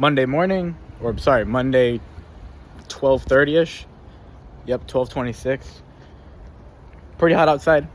Monday morning, or sorry, Monday 12:30ish. Yep, 12:26. Pretty hot outside.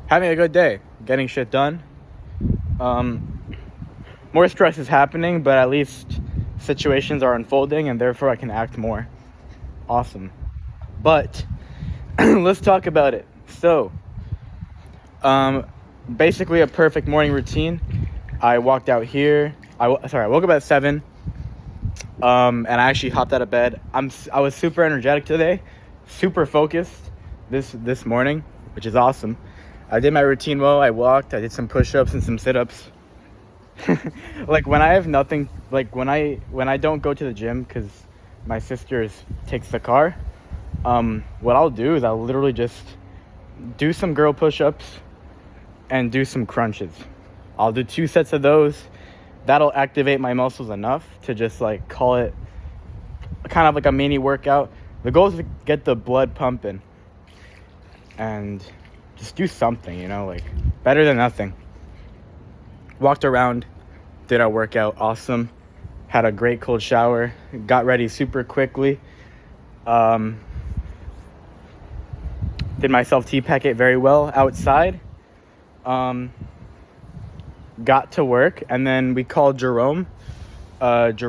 Having a good day, getting shit done. More stress is happening, but at least situations are unfolding, and therefore I can act more. Awesome. But let's talk about it. So, basically a perfect morning routine. I walked out here. I woke up at 7. And I actually hopped out of bed. I was super energetic today, super focused this morning, which is awesome. I did my routine well. I walked. I did some push-ups and some sit-ups. Like when I have nothing, like when I don't go to the gym because my sister takes the car. What I'll do is I'll literally just do some girl push-ups and do some crunches. I'll do 2 sets of those. That'll activate my muscles enough to just like call it kind of like a mini workout. The goal is to get the blood pumping and just do something, like better than nothing. Walked around, did our workout, awesome. Had a great cold shower, got ready super quickly. Did my self-tea packet very well outside. Got to work, and then we called Jerome. We had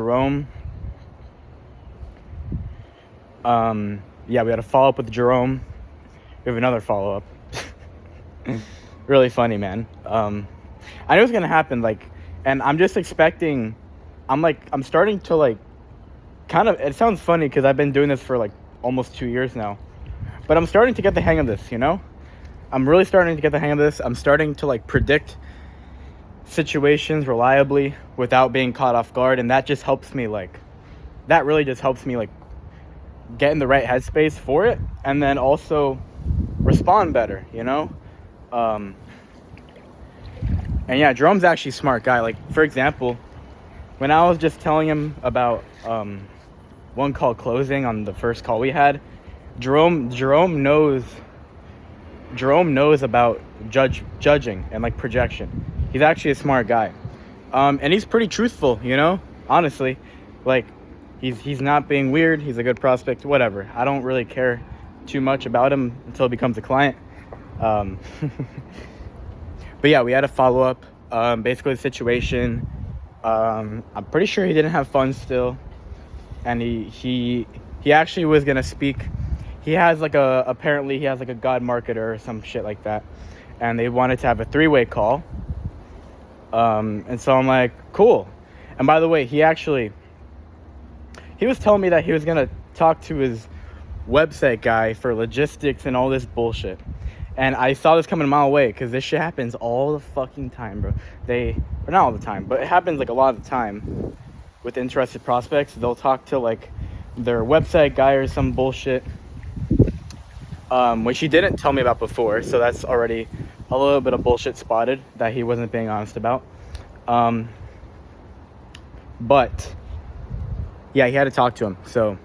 a follow-up with Jerome. We have another follow-up. Really funny, man. I knew it was gonna happen, and I'm just expecting. I'm starting to kind of. It sounds funny because I've been doing this for almost 2 years now, but I'm starting to get the hang of this. I'm really starting to get the hang of this. I'm starting to predict situations reliably without being caught off guard, and that just helps me that really just helps me get in the right headspace for it, and then also respond better, and yeah, Jerome's actually a smart guy. For example, when I was just telling him about one call closing on the first call we had, Jerome knows about judging and projection. He's actually a smart guy. And he's pretty truthful, honestly. He's not being weird. He's a good prospect, whatever. I don't really care too much about him until he becomes a client. But yeah, we had a follow-up. Basically the situation, I'm pretty sure he didn't have funds still. And he actually was going to speak. He has apparently he has a God marketer or some shit like that. And they wanted to have a 3-way call. And so I'm like, cool. And by the way, he was telling me that he was going to talk to his website guy for logistics and all this bullshit. And I saw this coming a mile away because this shit happens all the fucking time, bro. Or not all the time, but it happens a lot of the time with interested prospects. They'll talk to their website guy or some bullshit, which he didn't tell me about before. So that's already a little bit of bullshit spotted that he wasn't being honest about. But yeah, he had to talk to him. So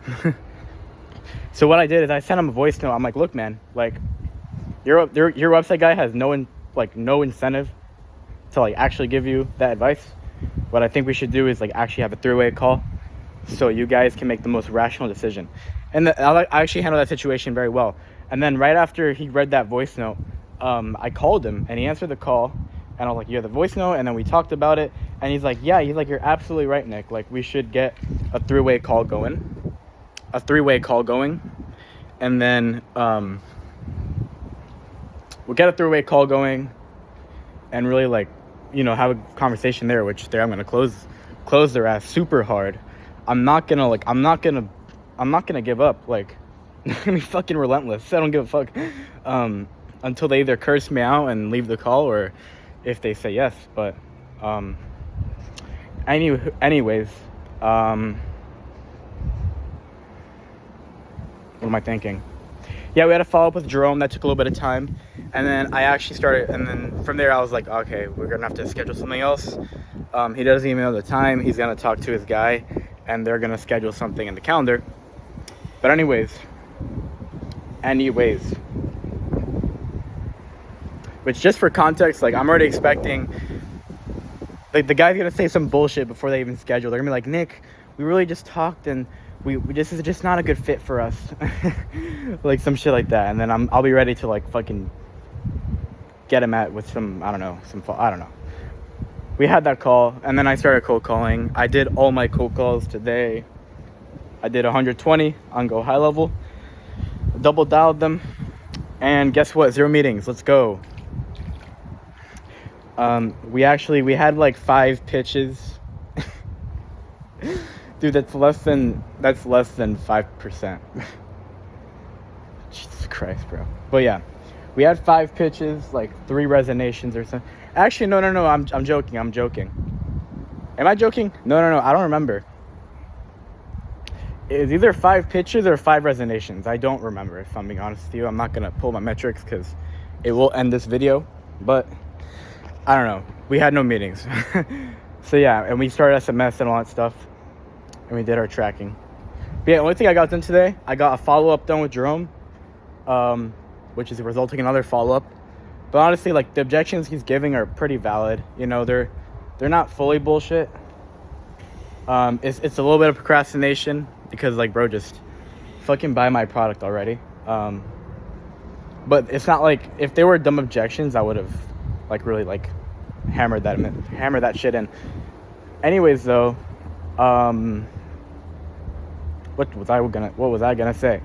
so what I did is I sent him a voice note. I'm like, look, man, your website guy has no incentive to actually give you that advice. What I think we should do is actually have a 3-way call so you guys can make the most rational decision. And I actually handled that situation very well. And then right after he read that voice note, I called him and he answered the call, and I was like, you have the voice note? And then we talked about it, and he's like, yeah, you're absolutely right, Nick. We should get a 3-way call going. And then we'll get a 3-way call going and really have a conversation there, which I'm going to close their ass super hard. I'm not gonna give up. I'm gonna be fucking relentless. I don't give a fuck until they either curse me out and leave the call, or if they say yes. But anyways, what am I thinking? Yeah, we had a follow-up with Jerome. That took a little bit of time. And then I actually started, and then from there I was like, okay, we're gonna have to schedule something else. He doesn't even know the time. He's gonna talk to his guy, and they're gonna schedule something in the calendar. But anyways, which, just for context, I'm already expecting Like, the guy's gonna say some bullshit before they even schedule. They're gonna be like, Nick, we really just talked and we this is just not a good fit for us. Like some shit like that. And then I'll be ready to like fucking get him at with some, I don't know. We had that call, and then I started cold calling. I did all my cold calls today. I did 120 on Go High Level. Double dialed them. And guess what? 0 meetings. Let's go. We had like 5 pitches. Dude, that's less than 5%. Jesus Christ, bro. But yeah, we had 5 pitches, like 3 resignations or something. Actually, no. I'm joking. Am I joking? No. I don't remember. It's either 5 pitches or 5 resignations. I don't remember, if I'm being honest with you. I'm not gonna pull my metrics because it will end this video. But I don't know. We had no meetings. So yeah, and we started SMS and all that stuff. And we did our tracking. But yeah, the only thing I got done today, I got a follow-up done with Jerome, which is resulting in another follow-up. But honestly, like, the objections he's giving are pretty valid. You know, they're not fully bullshit. It's a little bit of procrastination because, like, bro, just fucking buy my product already. But it's not like, if they were dumb objections, I would have, like, really, like, hammered that shit in. Anyways, though, what was I gonna say?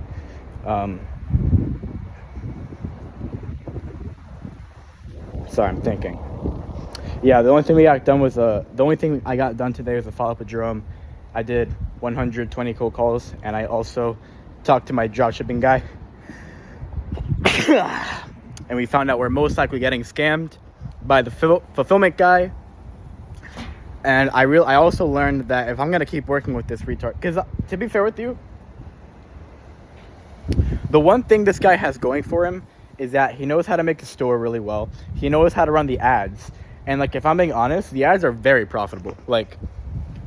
Sorry, I'm thinking. Yeah, the only thing I got done today was a follow-up with Jerome. I did 120 cold calls, and I also talked to my dropshipping guy. And we found out we're most likely getting scammed by the fulfillment guy. And I also learned that if I'm gonna keep working with this retard, because to be fair with you, the one thing this guy has going for him is that he knows how to make a store really well. He knows how to run the ads. And like, if I'm being honest, the ads are very profitable. Like,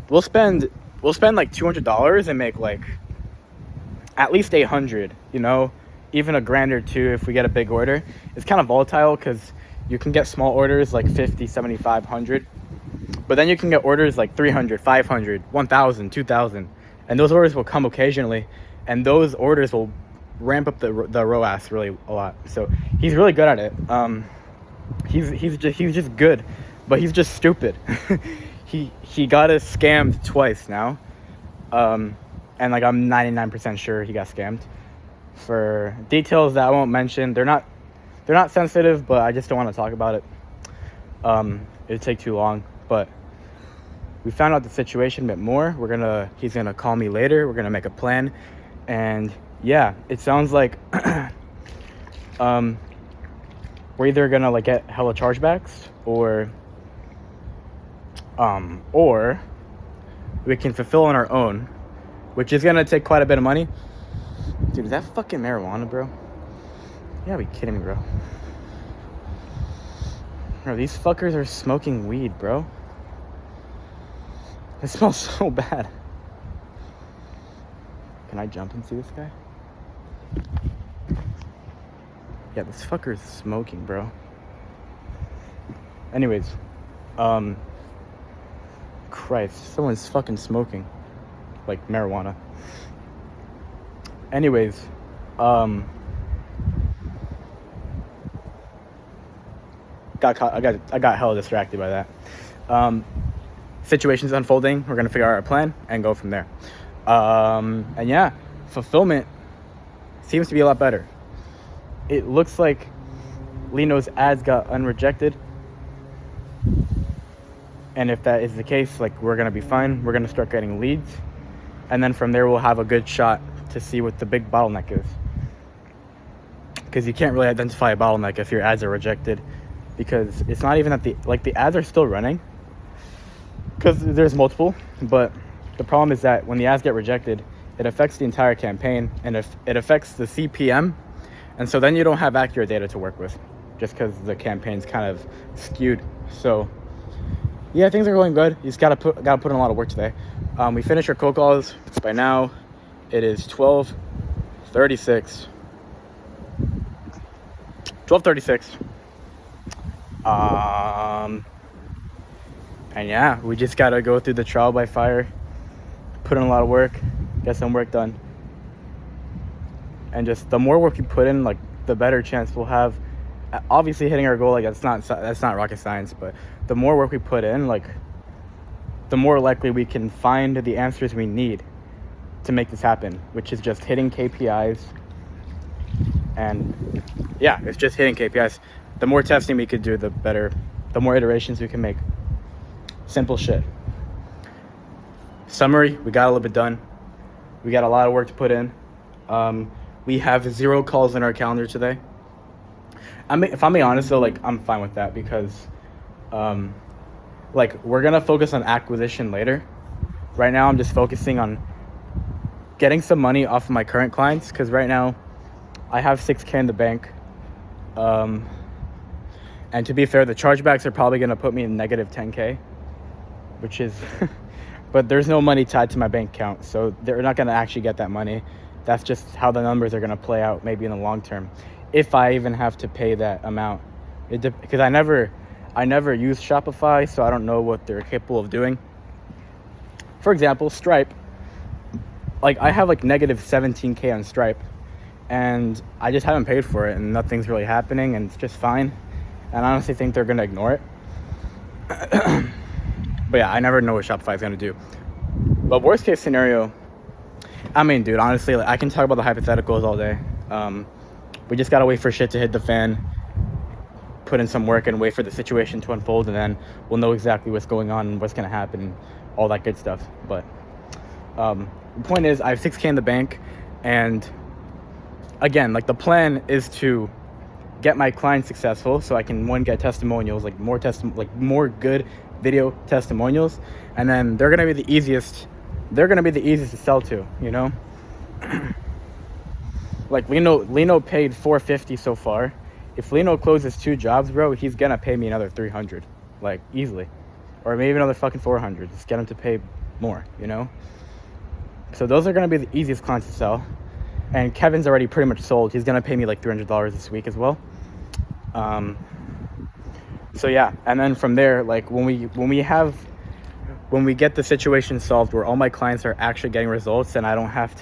we'll spend like $200 and make like at least $800, you know, even $1,000 or $2,000 if we get a big order. It's kind of volatile because you can get small orders like 50, 75, 100. But then you can get orders like 300, 500, 1,000, 2,000. And those orders will come occasionally. And those orders will ramp up the ROAS really a lot. So he's really good at it. He's just good, but he's just stupid. he got us scammed twice now. And like, I'm 99% sure he got scammed. For details that I won't mention, they're not sensitive, but I just don't want to talk about it. It'd take too long. But we found out the situation a bit more. He's gonna call me later. We're gonna make a plan, and yeah, it sounds like we're either gonna like get hella chargebacks, or we can fulfill on our own, which is gonna take quite a bit of money. Dude, is that fucking marijuana, bro? You gotta be kidding me, bro. Bro, these fuckers are smoking weed, bro. It smells so bad. Can I jump and see this guy? Yeah, this fucker's smoking, bro. Anyways, Christ, someone's fucking smoking, like marijuana. Anyways, I got hella distracted by that. Situation's unfolding. We're gonna figure out our plan and go from there. And yeah, fulfillment seems to be a lot better. It looks like Lino's ads got unrejected, and if that is the case, like, we're gonna be fine. We're gonna start getting leads, and then from there we'll have a good shot to see what the big bottleneck is, because you can't really identify a bottleneck if your ads are rejected, because it's not even that the ads are still running, because there's multiple, but the problem is that when the ads get rejected, it affects the entire campaign, and if it affects the CPM, and so then you don't have accurate data to work with, just because the campaign's kind of skewed. So yeah, things are going good. You just gotta put in a lot of work today. We finished our cold calls. By now it is 12:36. And yeah, we just gotta go through the trial by fire, put in a lot of work, get some work done. And just the more work we put in, like, the better chance we'll have. Obviously, hitting our goal, like, that's not rocket science, but the more work we put in, like, the more likely we can find the answers we need to make this happen, which is just hitting KPIs. And yeah, it's just hitting KPIs. The more testing we could do, the better, the more iterations we can make. Simple shit. Summary, we got a little bit done. We got a lot of work to put in. We have 0 calls in our calendar today. If I'm being honest though, like, I'm fine with that because, like, we're gonna focus on acquisition later. Right now, I'm just focusing on getting some money off of my current clients because right now, I have $6,000 in the bank. And to be fair, the chargebacks are probably gonna put me in negative $10,000, which is, but there's no money tied to my bank account, so they're not gonna actually get that money. That's just how the numbers are going to play out maybe in the long term, if I even have to pay that amount. Because I never use Shopify, so I don't know what they're capable of doing. For example, Stripe. Like, I have like negative $17,000 on Stripe, and I just haven't paid for it, and nothing's really happening, and it's just fine. And I honestly think they're going to ignore it. But yeah, I never know what Shopify is going to do. But worst case scenario, I mean, dude, honestly, like, I can talk about the hypotheticals all day. We just gotta wait for shit to hit the fan, put in some work, and wait for the situation to unfold, and then we'll know exactly what's going on and what's gonna happen, and all that good stuff. But the point is, I have $6,000 in the bank, and again, like, the plan is to get my clients successful, so I can, one, get testimonials, like more good video testimonials, and then they're gonna be the easiest to sell to, you know? Like, Lino paid $450 so far. If Lino closes 2 jobs, bro, he's gonna pay me another $300, like, easily. Or maybe another fucking $400. Just get him to pay more, you know? So those are gonna be the easiest clients to sell. And Kevin's already pretty much sold. He's gonna pay me like $300 this week as well. So yeah, and then from there, like, when we get the situation solved where all my clients are actually getting results, and I don't have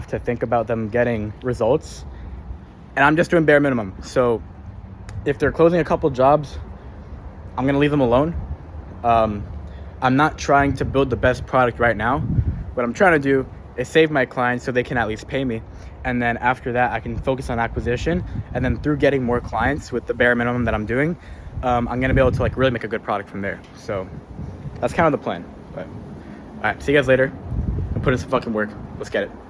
to think about them getting results, and I'm just doing bare minimum. So if they're closing a couple jobs, I'm gonna leave them alone. I'm not trying to build the best product right now. What I'm trying to do is save my clients so they can at least pay me, and then after that I can focus on acquisition, and then through getting more clients with the bare minimum that I'm doing, I'm gonna be able to, like, really make a good product from there. So that's kind of the plan. But all right, see you guys later. I'll put in some fucking work. Let's get it.